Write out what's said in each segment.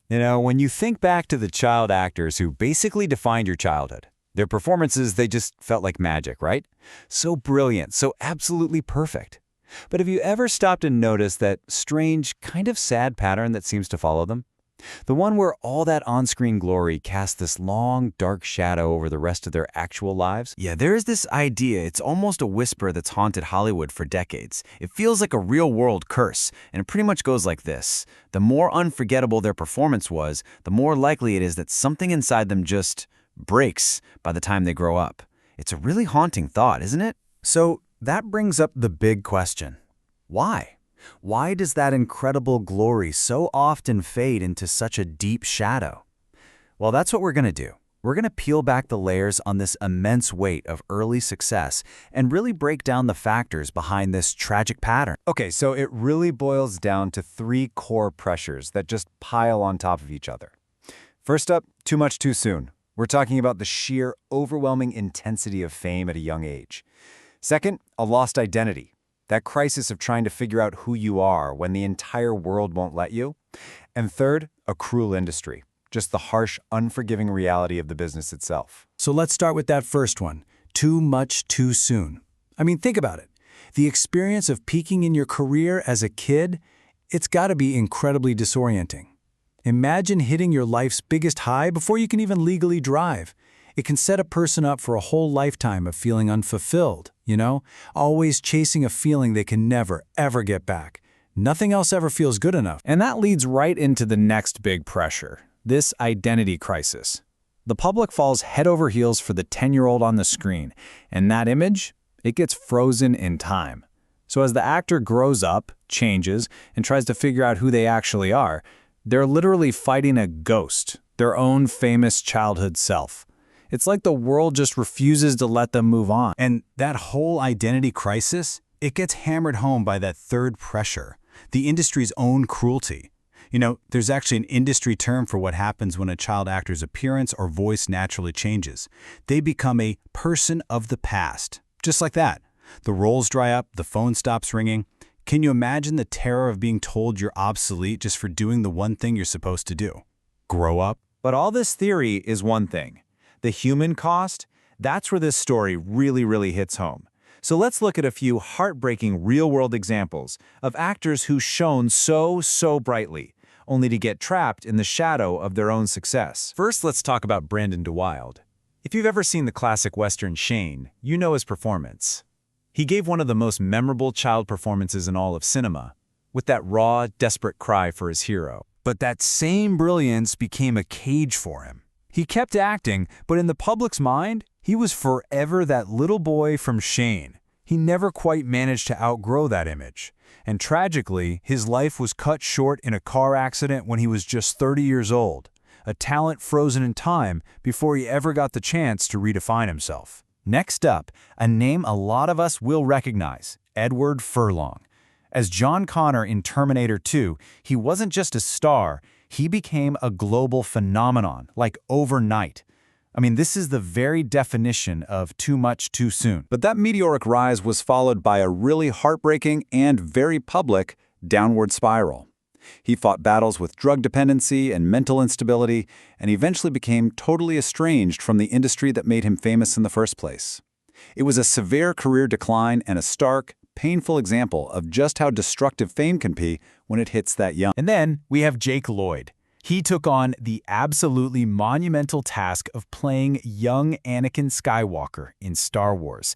When you think back to the child actors who basically defined your childhood, their performances, they just felt like magic, right? So brilliant, so absolutely perfect. But have you ever stopped and noticed that strange, kind of sad pattern that seems to follow them? The one where all that on-screen glory casts this long, dark shadow over the rest of their actual lives? Yeah, there is this idea, it's almost a whisper that's haunted Hollywood for decades. It feels like a real-world curse, and it pretty much goes like this. The more unforgettable their performance was, the more likely it is that something inside them just breaks by the time they grow up. It's a really haunting thought, isn't it? So that brings up the big question. Why? Why does that incredible glory so often fade into such a deep shadow? Well, that's what we're going to do. We're going to peel back the layers on this immense weight of early success and really break down the factors behind this tragic pattern. Okay, so it really boils down to three core pressures that just pile on top of each other. First up, too much too soon. We're talking about the sheer, overwhelming intensity of fame at a young age. Second, a lost identity. That crisis of trying to figure out who you are when the entire world won't let you. And third, a cruel industry. Just the harsh, unforgiving reality of the business itself. So let's start with that first one. Too much too soon. I mean, think about it. The experience of peaking in your career as a kid, it's got to be incredibly disorienting. Imagine hitting your life's biggest high before you can even legally drive. It can set a person up for a whole lifetime of feeling unfulfilled, always chasing a feeling they can never, ever get back. Nothing else ever feels good enough. And that leads right into the next big pressure, this identity crisis. The public falls head over heels for the 10-year-old on the screen, and that image, it gets frozen in time. So as the actor grows up, changes, and tries to figure out who they actually are, they're literally fighting a ghost, their own famous childhood self. It's like the world just refuses to let them move on. And that whole identity crisis, it gets hammered home by that third pressure, the industry's own cruelty. There's actually an industry term for what happens when a child actor's appearance or voice naturally changes. They become a person of the past. Just like that. The roles dry up, the phone stops ringing. Can you imagine the terror of being told you're obsolete just for doing the one thing you're supposed to do? Grow up? But all this theory is one thing. The human cost, that's where this story really hits home. So let's look at a few heartbreaking real-world examples of actors who shone so brightly, only to get trapped in the shadow of their own success. First, let's talk about Brandon DeWilde. If you've ever seen the classic Western Shane, you know his performance. He gave one of the most memorable child performances in all of cinema, with that raw, desperate cry for his hero. But that same brilliance became a cage for him. He kept acting, but in the public's mind, he was forever that little boy from Shane. He never quite managed to outgrow that image. And tragically, his life was cut short in a car accident when he was just 30 years old, a talent frozen in time before he ever got the chance to redefine himself. Next up, a name a lot of us will recognize, Edward Furlong. As John Connor in Terminator 2, he wasn't just a star, he became a global phenomenon, like overnight. I mean, this is the very definition of too much too soon. But that meteoric rise was followed by a really heartbreaking and very public downward spiral. He fought battles with drug dependency and mental instability, and eventually became totally estranged from the industry that made him famous in the first place. It was a severe career decline and a stark, painful example of just how destructive fame can be when it hits that young. And then we have Jake Lloyd. He took on the absolutely monumental task of playing young Anakin Skywalker in Star Wars,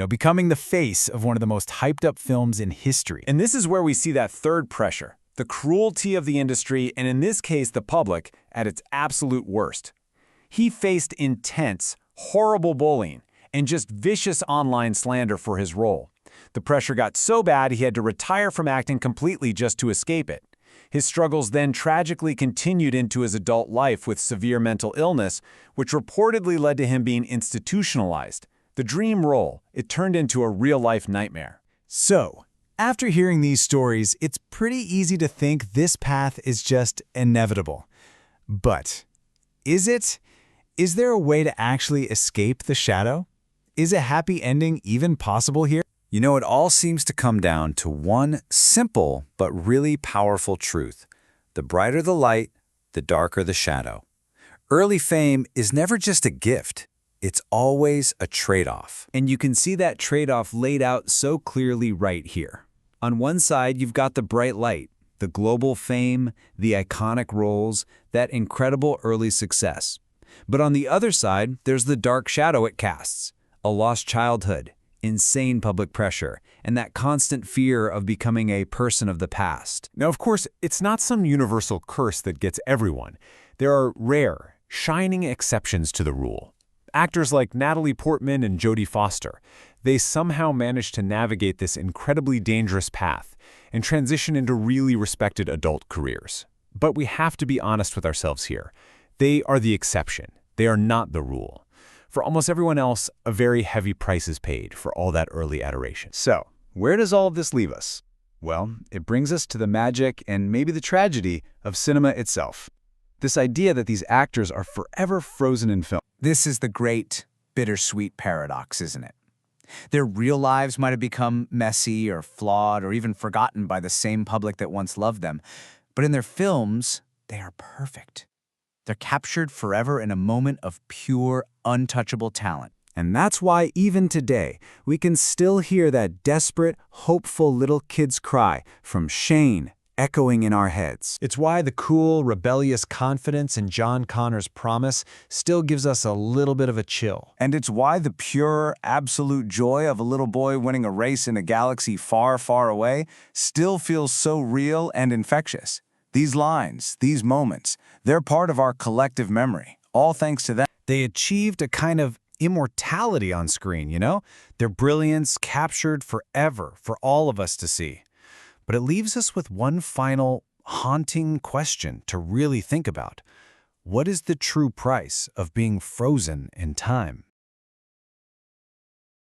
becoming the face of one of the most hyped-up films in history. And this is where we see that third pressure, the cruelty of the industry, and in this case, the public, at its absolute worst. He faced intense, horrible bullying and just vicious online slander for his role. The pressure got so bad he had to retire from acting completely just to escape it. His struggles then tragically continued into his adult life with severe mental illness, which reportedly led to him being institutionalized. The dream role, it turned into a real-life nightmare. So, after hearing these stories, it's pretty easy to think this path is just inevitable. But is it? Is there a way to actually escape the shadow? Is a happy ending even possible here? It all seems to come down to one simple but really powerful truth. The brighter the light, the darker the shadow. Early fame is never just a gift. It's always a trade-off. And you can see that trade-off laid out so clearly right here. On one side, you've got the bright light, the global fame, the iconic roles, that incredible early success. But on the other side, there's the dark shadow it casts, a lost childhood, insane public pressure, and that constant fear of becoming a person of the past. Now, of course, it's not some universal curse that gets everyone. There are rare, shining exceptions to the rule. Actors like Natalie Portman and Jodie Foster, they somehow managed to navigate this incredibly dangerous path and transition into really respected adult careers. But we have to be honest with ourselves here. They are the exception. They are not the rule. For almost everyone else, a very heavy price is paid for all that early adoration. So, where does all of this leave us? Well, it brings us to the magic and maybe the tragedy of cinema itself. This idea that these actors are forever frozen in film. This is the great, bittersweet paradox, isn't it? Their real lives might have become messy or flawed or even forgotten by the same public that once loved them, but in their films, they are perfect. They're captured forever in a moment of pure, untouchable talent. And that's why even today, we can still hear that desperate, hopeful little kid's cry from Shane echoing in our heads. It's why the cool, rebellious confidence in John Connor's promise still gives us a little bit of a chill. And it's why the pure, absolute joy of a little boy winning a race in a galaxy far, far away still feels so real and infectious. These lines, these moments, they're part of our collective memory, all thanks to them. They achieved a kind of immortality on screen, you know? Their brilliance captured forever for all of us to see. But it leaves us with one final, haunting question to really think about. What is the true price of being frozen in time?